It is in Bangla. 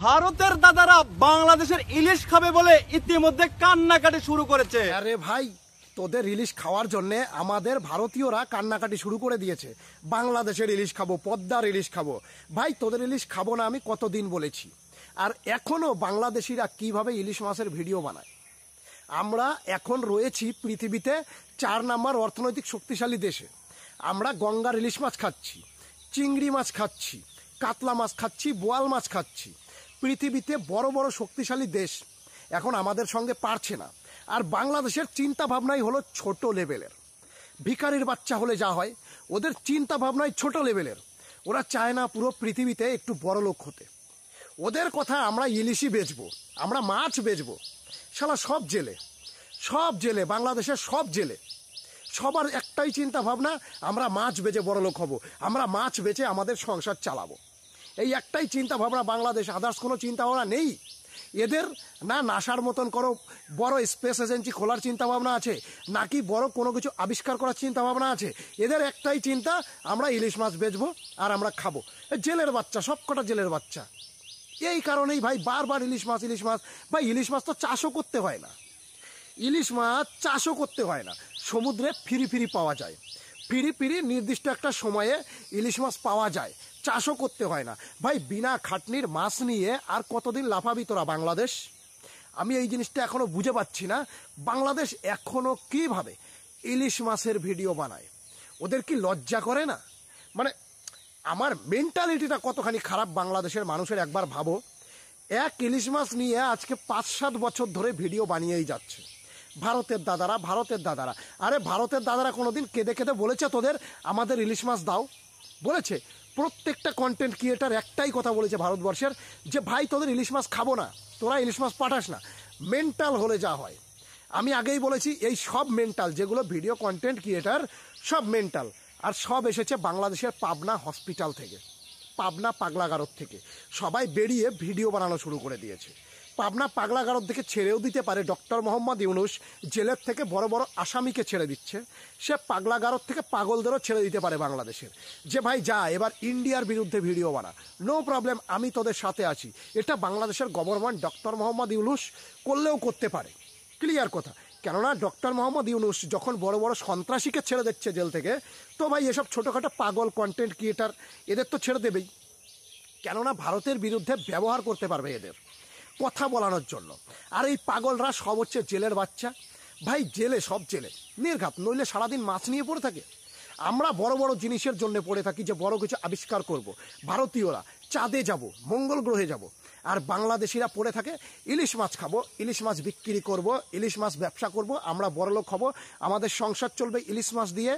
ভারতের দাদারা বাংলাদেশের ইলিশ খাবে বলে ইতিমধ্যে কান্নাকাটি শুরু করেছে। আরে ভাই, তোদের ইলিশ খাওয়ার জন্য আমাদের ভারতীয়রা কান্নাকাটি শুরু করে দিয়েছে। বাংলাদেশের ইলিশ খাবো, পদ্মার ইলিশ খাবো। ভাই, তোদের ইলিশ খাবো না আমি কতদিন বলেছি। আর এখনো বাংলাদেশিরা কিভাবে ইলিশ মাছের ভিডিও বানায়। আমরা এখন রয়েছি পৃথিবীতে 4 নম্বর অর্থনৈতিক শক্তিশালী দেশে। আমরা গঙ্গার ইলিশ মাছ খাচ্ছি, চিংড়ি মাছ খাচ্ছি, কাতলা মাছ খাচ্ছি, বোয়াল মাছ খাচ্ছি। পৃথিবীতে বড় বড় শক্তিশালী দেশ এখন আমাদের সঙ্গে পারছে না। আর বাংলাদেশের চিন্তা ভাবনাই হলো ছোট লেভেলের। ভিখারির বাচ্চা হলে যা হয়, ওদের চিন্তা ভাবনাই ছোট লেভেলের। ওরা চায় না পুরো পৃথিবীতে একটু বড় লোক হতে। ওদের কথা আমরা ইলিশই বেচবো, আমরা মাছ বেচবো। শালা সব জেলে বাংলাদেশের সব জেলে সবার একটাই চিন্তা ভাবনা, আমরা মাছ বেচে বড় লোক হব, আমরা মাছ বেচে আমাদের সংসার চালাবো। এই একটাই চিন্তা ভাবনা বাংলাদেশ, আদার্স কোনো চিন্তা ভাবনা নেই এদের। না নাসার মতন করো বড় স্পেস এজেন্সি খোলার চিন্তা ভাবনা আছে, নাকি বড় কোনো কিছু আবিষ্কার করার চিন্তা ভাবনা আছে। এদের একটাই চিন্তা, আমরা ইলিশ মাছ বেচবো আর আমরা খাবো। জেলের বাচ্চা, সবকটা জেলের বাচ্চা। এই কারণেই ভাই বারবার ইলিশ মাছ। ভাই, ইলিশ মাছ তো চাষও করতে হয় না। ইলিশ মাছ চাষও করতে হয় না, সমুদ্রে ফিরি পাওয়া যায়। ফিরি নির্দিষ্ট একটা সময়ে ইলিশ মাছ পাওয়া যায়, চাষও করতে হয় না। ভাই, বিনা খাটনির মাছ নিয়ে আর কতদিন লাফাবি তোরা বাংলাদেশ? আমি এই জিনিসটা এখনো বুঝে পাচ্ছি না, বাংলাদেশ এখনো কিভাবে ইলিশ মাছের ভিডিও বানায়। ওদের কি লজ্জা করে না? মানে আমার মেন্টালিটিটা কতখানি খারাপ বাংলাদেশের মানুষের একবার ভাবো। এক ইলিশ মাছ নিয়ে আজকে 5-7 বছর ধরে ভিডিও বানিয়েই যাচ্ছে ভারতের দাদারা। আরে ভারতের দাদারা কোনোদিন কেঁদে বলেছে তোদের আমাদের ইলিশ মাছ দাও? বলেছে? প্রত্যেকটা কন্টেন্ট ক্রিয়েটার একটাই কথা বলেছে ভারতবর্ষের, যে ভাই তোদের ইলিশ মাছ খাবো না, তোরা ইলিশ মাছ পাঠাস না। মেন্টাল হলে যা হয়। আমি আগেই বলেছি, এই সব মেন্টাল যেগুলো ভিডিও কন্টেন্ট ক্রিয়েটার, সব মেন্টাল। আর সব এসেছে বাংলাদেশের পাবনা হসপিটাল থেকে, পাবনা পাগলাগারদ থেকে। সবাই বেরিয়ে ভিডিও বানানো শুরু করে দিয়েছে। পাবনা পাগলাগারদ থেকে ছেড়েও দিতে পারে ডক্টর মোহাম্মদ ইউনূস, জেলের থেকে বড় বড় আসামিকে ছেড়ে দিচ্ছে। সে পাগলাগারদ থেকে পাগলদেরও ছেড়ে দিতে পারে বাংলাদেশের, যে ভাই যা এবার ইন্ডিয়ার বিরুদ্ধে ভিডিও বানা, নো প্রবলেম, আমি তোদের সাথে আছি। এটা বাংলাদেশের গভর্নমেন্ট ডক্টর মোহাম্মদ ইউনূস করলেও করতে পারে, ক্লিয়ার কথা। কেননা ডক্টর মোহাম্মদ ইউনূস যখন বড় বড় সন্ত্রাসীকে ছেড়ে দিচ্ছে জেল থেকে, তো ভাই এসব ছোটোখাটো পাগল কন্টেন্ট ক্রিয়েটার এদের তো ছেড়ে দেবেই। কেননা ভারতের বিরুদ্ধে ব্যবহার করতে পারবে এদের কথা বলানোর জন্য। আর এই পাগলরা সব হচ্ছে জেলের বাচ্চা। ভাই জেলে, সব জেলে নির্ঘাত, নইলে সারাদিন মাছ নিয়ে পড়ে থাকে। আমরা বড় বড় জিনিসের জন্য পড়ে থাকি, যে বড় কিছু আবিষ্কার করব। ভারতীয়রা চাঁদে যাব, মঙ্গল গ্রহে যাব, আর বাংলাদেশিরা পড়ে থাকে ইলিশ মাছ খাবো, ইলিশ মাছ বিক্রি করব, ইলিশ মাছ ব্যবসা করব, আমরা বড়লোক হব, আমাদের সংসার চলবে ইলিশ মাছ দিয়ে।